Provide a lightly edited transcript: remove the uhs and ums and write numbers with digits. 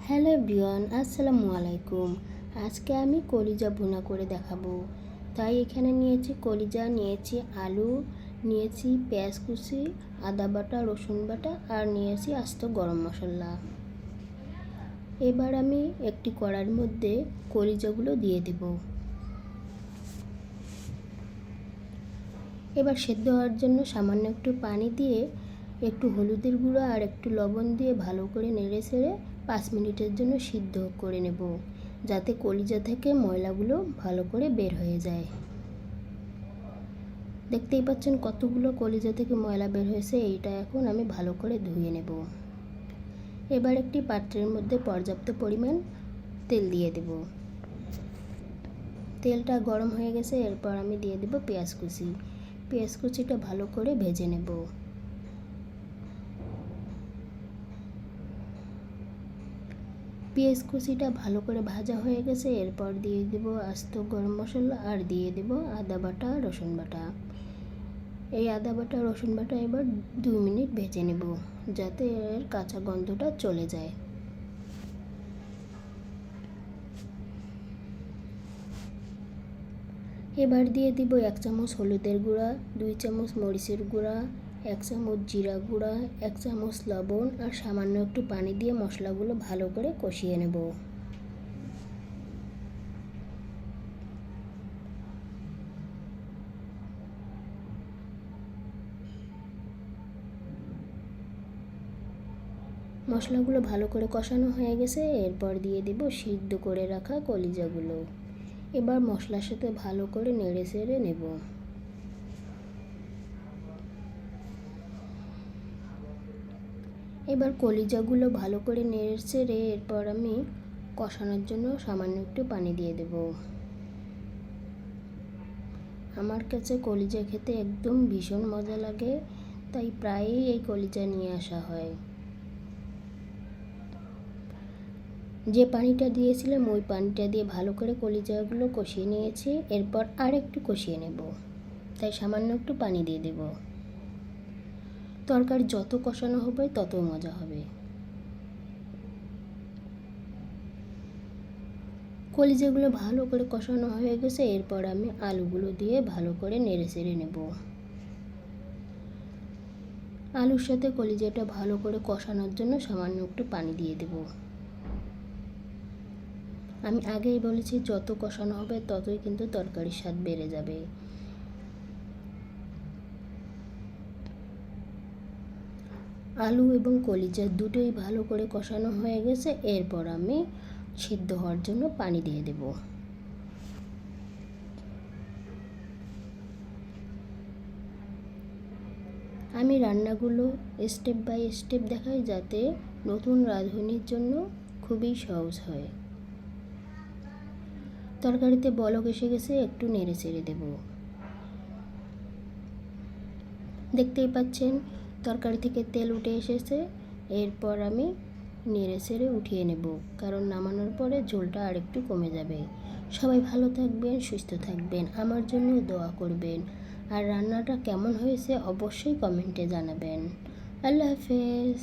Hello everyone, আসসালামু আলাইকুম। আজকে আমি কলিজা ভুনা করে দেখাবো। তাই এখানে নিয়েছি কলিজা, নিয়েছি আলু, নিয়েছি পেঁয়াজ কুচি, আদা বাটা, রসুন বাটা আর নিয়েছি আস্ত গরম মশলা। এবার আমি একটি কড়াইয়ের মধ্যে কলিজাগুলো দিয়ে দেব। এবার সেদ্ধ হওয়ার জন্য সামান্য একটু পানি দিয়ে, একটু হলুদের গুঁড়ো আর একটু লবণ দিয়ে ভালো করে নেড়ে ছেড়ে 5 মিনিটের জন্য সিদ্ধ করে নেব, যাতে কলিজা থেকে ময়লাগুলো ভালো করে বের হয়ে যায়। দেখতেই পাচ্ছেন কতগুলো কলিজা থেকে ময়লা বের হয়েছে। এইটা এখন আমি ভালো করে ধুয়ে নেব। এবার একটি পাত্রের মধ্যে পর্যাপ্ত পরিমাণ তেল দিয়ে দেব। তেলটা গরম হয়ে গেছে, এরপর আমি দিয়ে দেব পেঁয়াজ কুচি। পেঁয়াজ কুচিটা ভালো করে ভেজে নেব। পেঁয়াজ কুচিটা ভালো করে ভাজা হয়ে গেছে, এরপর দিয়ে দেব আস্ত গরম মশলা আর দিয়ে দেব আদা বাটা, রসুন বাটা। এই আদা বাটা রসুন বাটা এবার 2 মিনিট ভেজে নেব, যাতে এর কাঁচা গন্ধটা চলে যায়। এবার দিয়ে দিব 1 চামচ হলুদের গুঁড়া, 2 চামচ মরিচের গুঁড়া, 1 চামচ জিরা গুঁড়া, 1 চামচ লবণ আর সামান্য একটু পানি দিয়ে মশলাগুলো ভালো করে কষিয়ে নেব। মশলাগুলো ভালো করে কষানো হয়ে গেছে, এরপর দিয়ে দেব সিদ্ধ করে রাখা কলিজাগুলো। এবার মশলার সাথে ভালো করে নেড়ে চেড়ে নেব। এবার কলিজাগুলো ভালো করে নেড়ে চেড়ে এরপর আমি কষানোর জন্য সামান্য একটু পানি দিয়ে দেব। আমার কাছে কলিজা খেতে একদম ভীষণ মজা লাগে, তাই প্রায়ই এই কলিজা নিয়ে আসা হয়। যে পানিটা দিয়েছিলাম ওই পানিটা দিয়ে ভালো করে কলিজাগুলো কষিয়ে নিয়েছি। এরপর আর একটু কষিয়ে নেব, তাই সামান্য একটু পানি দিয়ে দেব। তরকারি যত কষানো হবে তত মজা হবে। কলিজাগুলো ভালো করে কষানো হয়ে গেছে, এরপর আমি আলুগুলো দিয়ে ভালো করে নেড়ে চেড়ে নেব। আলুর সাথে কলিজাটা ভালো করে কষানোর জন্য সামান্য একটু পানি দিয়ে দেব। আমি আগেই বলেছি যত কষানো হবে ততই কিন্তু তরকারির স্বাদ বেড়ে যাবে। আলু এবং কলিজা দুটোই ভালো করে কষানো হয়ে গেছে, এরপর আমি সিদ্ধ হওয়ার জন্য পানি দিয়ে দেব। আমি রান্নাগুলো স্টেপ বাই স্টেপ দেখাই, যাতে নতুন রাঁধুনির জন্য খুবই সহজ হয়। তরকারিতে বলক এসে গেছে, একটু নেড়ে চেড়ে দেব। দেখতেই পাচ্ছেন তরকারি থেকে তেল উঠে এসেছে। এরপর আমি নেড়ে চেড়ে উঠিয়ে নেব, কারণ নামানোর পরে ঝোলটা আরেকটু কমে যাবে। সবাই ভালো থাকবেন, সুস্থ থাকবেন, আমার জন্য দোয়া করবেন। আর রান্নাটা কেমন হয়েছে অবশ্যই কমেন্টে জানাবেন। আল্লাহ হাফেজ।